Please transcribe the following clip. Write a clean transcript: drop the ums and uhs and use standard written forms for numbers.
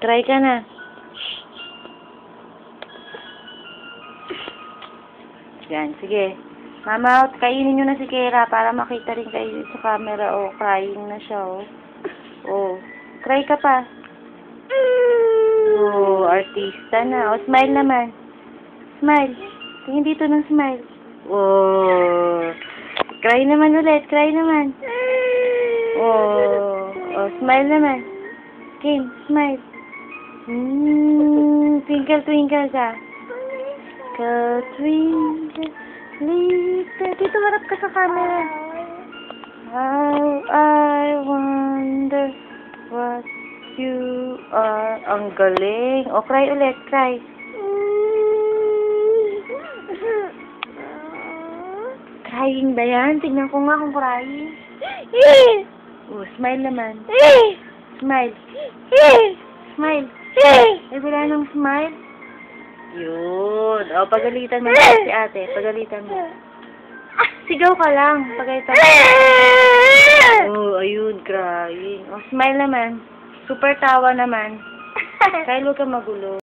Try ka na. Yan, sige. Mama, kainin nyo na si Kera para makita rin kayo sa camera. Oh, crying na siya, oh. Oh, cry ka pa. Oh, artista na. Oh, smile naman. Smile. Tingin dito ng smile. Oh, cry naman ulit. Cry naman. Oh, oh, smile naman. Kim, smile. Twinkle, twinkle ka. Twinkle, little. Dito, harap ka sa camera. How I wonder what you are. Ang galing. O, cry ulit. Cry. Crying ba yan? Tignan ko nga kung crying. Oh, smile naman. Smile. Smile. Ay, wala nang smile. Yun. O, pagalitan mo si ate. Pagalitan mo. Sigaw ka lang. Pagalitan mo. Oh, ayun. Crying. O, smile naman. Super tawa naman. Kaya huwag ka magulo.